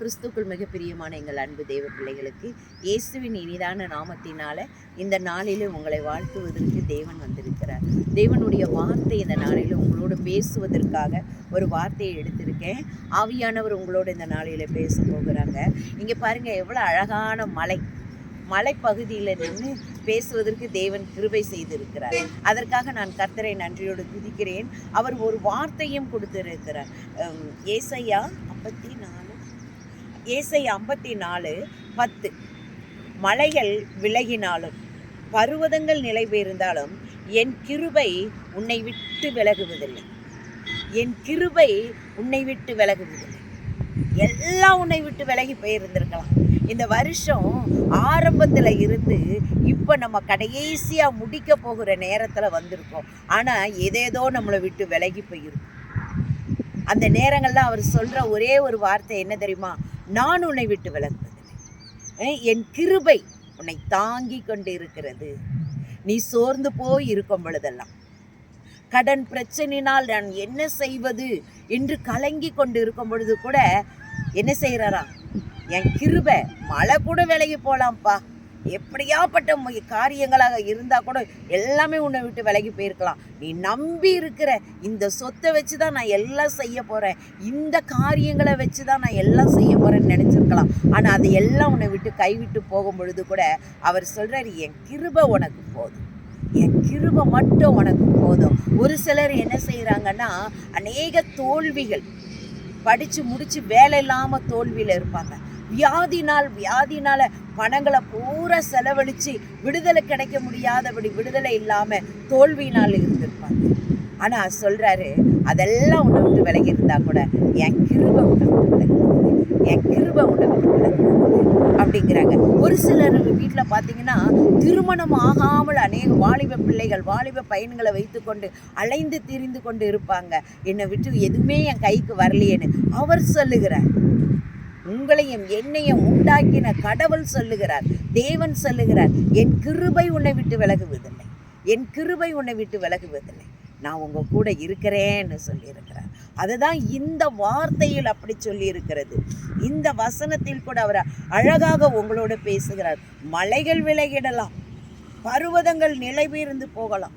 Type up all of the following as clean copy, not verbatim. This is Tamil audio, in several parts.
கிறிஸ்துக்குள் மிக பிரியமான எங்கள் அன்பு தேவ பிள்ளைகளுக்கு இயேசுவின் இனிதான நாமத்தினால இந்த நாளிலே உங்களை வாழ்த்துவதற்கு தேவன் வந்திருக்கிறார். தேவனுடைய வார்த்தை இந்த நாளில் உங்களோடு பேசுவதற்காக ஒரு வார்த்தையை எடுத்திருக்கேன். ஆவியானவர் உங்களோட இந்த நாளில் பேச போகிறாங்க. இங்கே பாருங்கள், எவ்வளோ அழகான மலைப்பகுதியில் நின்று பேசுவதற்கு தேவன் கிருபை செய்திருக்கிறார். அதற்காக நான் கர்த்தரை நன்றியோடு துதிக்கிறேன். அவர் ஒரு வார்த்தையும் கொடுத்திருக்கிறார். ஏசாயா 54:10 மலைகள் விலகினாலும் பர்வதங்கள் நிலை பெயர்ந்தாலும் என் கிருபை உன்னை விட்டு விலகுவதில்லை. என் கிருபை உன்னை விட்டு விலகுவதில்லை. எல்லாம் உன்னை விட்டு விலகி போயிருந்திருக்கலாம். இந்த வருஷம் ஆரம்பத்தில் இருந்து இப்போ நம்ம கடைசியாக முடிக்க போகிற நேரத்தில் வந்திருக்கோம். ஆனால் ஏதேதோ நம்மளை விட்டு விலகி போயிருக்கும். அந்த நேரங்கள்லாம் அவர் சொல்கிற ஒரே ஒரு வார்த்தை என்ன தெரியுமா? நான் உன்னை விட்டு விலகுவதில்லை. என் கிருபை உன்னை தாங்கி கொண்டு இருக்கிறது. நீ சோர்ந்து போய் இருக்கும் பொழுதெல்லாம், கடன் பிரச்சனையினால் நான் என்ன செய்வது என்று கலங்கி கொண்டு இருக்கும் பொழுது கூட என்ன செய்கிறாரா? என் கிருபை, மழை கூட விலகி போகலாம்ப்பா, எப்படியாப்பட்ட காரியங்களாக இருந்தால் கூட எல்லாமே உன்னை விட்டு விலகி போயிருக்கலாம். நீ நம்பி இருக்கிற இந்த சொத்தை வச்சு தான் நான் எல்லாம் செய்ய போகிறேன், இந்த காரியங்களை வச்சு தான் நான் எல்லாம் செய்ய போகிறேன்னு நினச்சிருக்கலாம். ஆனால் அது எல்லாம் உன்னை விட்டு கைவிட்டு போகும் பொழுது கூட அவர் சொல்கிறார், என் கிருபை உனக்கு போதும், என் கிருபை மட்டும் உனக்கு போதும். ஒரு சிலர் என்ன செய்கிறாங்கன்னா, அநேக தோல்விகள், படித்து முடித்து வேலை இல்லாமல் தோல்வியில் இருப்பாங்க. வியாதினால பணங்களை பூரா செலவழித்து விடுதலை கிடைக்க முடியாதபடி விடுதலை இல்லாமல் தோல்வியினால் இருந்திருப்பாங்க. ஆனால் சொல்கிறாரு, அதெல்லாம் உன்னை விட்டு விலகி இருந்தால் கூட என் கிருபை உன்னை விட்டு விலகி, என் கிருபை உன்னை விட்டு விலகி அப்படிங்கிறாங்க. ஒரு சிலர் வீட்டில் பார்த்தீங்கன்னா, திருமணம் ஆகாமல் அநேக வாலிப பிள்ளைகள், வாலிப பையன்களை வைத்துக்கொண்டு அலைந்து திரிந்து கொண்டு இருப்பாங்க. என்னை விட்டு எதுவுமே என் கைக்கு வரலையேன்னு அவர் சொல்லுகிறார். உங்களையும் என்னையும் உண்டாக்கின கடவுள் சொல்லுகிறார், தேவன் சொல்லுகிறார், என் கிருபை உன்னை விட்டு விலகுவதில்லை, என் கிருபை உன்னை விட்டு விலகுவதில்லை, நான் உங்க கூட இருக்கிறேன்னு சொல்லியிருக்கிறார். அதுதான் இந்த வார்த்தையில் அப்படி சொல்லி இருக்கிறது. இந்த வசனத்தில் கூட அவர் அழகாக உங்களோட பேசுகிறார். மலைகள் விலகிடலாம், பர்வதங்கள் நிலை பெயர்ந்து போகலாம்,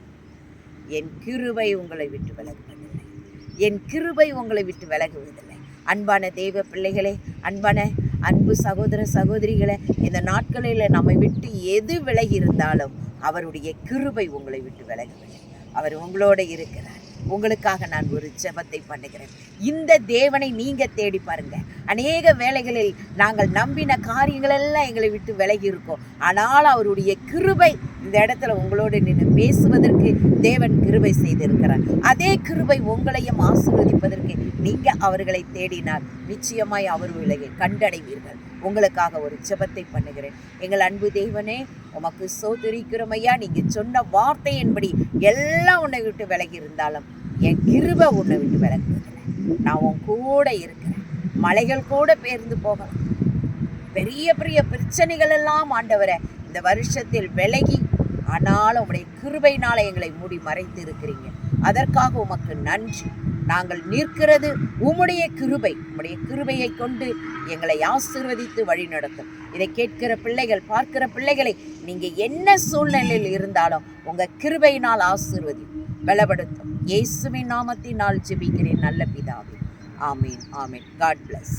என் கிருபை உங்களை விட்டு விலகுவதில்லை, என் கிருபை உங்களை விட்டு விலகுவதில்லை. அன்பான தேவ பிள்ளைகளே, அன்பு சகோதர சகோதரிகளே, இந்த நாட்களில் நம்மை விட்டு எது விலகி இருந்தாலும் அவருடைய கிருபை உங்களை விட்டு விலகவில்லை. அவர் உங்களோட இருக்கிறார். உங்களுக்காக நான் ஒரு ஜெபத்தை பண்ணுகிறேன். இந்த தேவனை நீங்கள் தேடி பாருங்க. அநேக வேளைகளில் நாங்கள் நம்பின காரியங்கள் எல்லாம் எங்களை விட்டு விலகி இருக்கோம். ஆனால் அவருடைய கிருபை இந்த இடத்துல உங்களோடு நின்று பேசுவதற்கு தேவன் கிருபை செய்திருக்கிறார். அதே கிருபை உங்களையும் ஆசீர்வதிப்பதற்கு நீங்கள் அவர்களை தேடினால் நிச்சயமாய் அவர்களை கண்டடைவீர்கள். உங்களுக்காக ஒரு ஜெபத்தை பண்ணுகிறேன். எங்கள் அன்பு தேவனே, உமக்கு சோதரிக்கிறோம் ஐயா. நீங்கள் சொன்ன வார்த்தையின்படி எல்லாம் உன்னை விட்டு விலகி இருந்தாலும் என் கிருபை உன்னை விட்டு விலகுவதில்லை. நான் உன் கூட இருக்கிறேன். மலைகள் கூட பெயர்ந்து போகலாம், பெரிய பெரிய பிரச்சனைகள் எல்லாம் ஆண்டவரை இந்த வருஷத்தில் விலகி, ஆனாலும் உங்களுடைய கிருபையினால எங்களை மூடி மறைத்து இருக்கிறீங்க. அதற்காக உமக்கு நன்றி. நாங்கள் நிற்கிறது உம்முடைய கிருபை. உம்முடைய கிருபையை கொண்டு எங்களை ஆசீர்வதித்து வழி நடத்தும். இதை கேட்கிற பிள்ளைகள், பார்க்கிற பிள்ளைகளை, நீங்கள் என்ன சூழ்நிலையில் இருந்தாலும் உங்கள் கிருபையினால் ஆசீர்வதி, பலப்படுத்தும். இயேசுவின் நாமத்தினால் ஜெபிக்கிறேன் நல்ல பிதாவே. ஆமீன், ஆமீன். God plus.